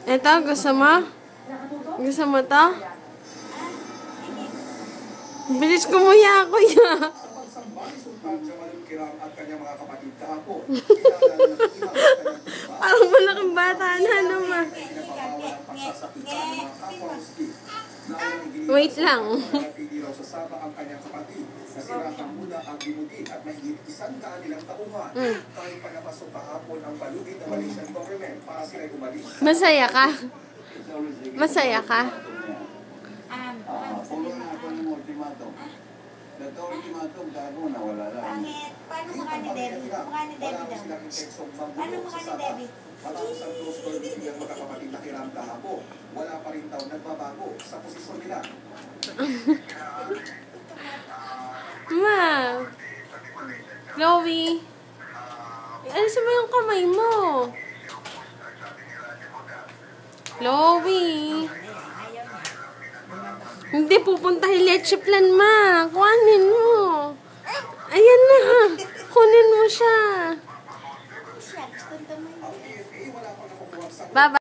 Ito, gusto mo? Gusto mo to? Bilis kumuya ako ya. Parang malaking bata na naman. Wait lang. Masaya ka? Masaya ka? Paano mukha ni Debbie? Mukha ni Debbie daw. Paano mukha ni Debbie? Wala pa rin daw nagbabago sa posisyon nila. Ma. Chloe. Alisin mo yung kamay mo. Chloe. Hindi, pupuntahin leche plan, ma. Kuhanin mo. Ayan na. Kunin mo siya. Shucks, tuntumay. Bye-bye.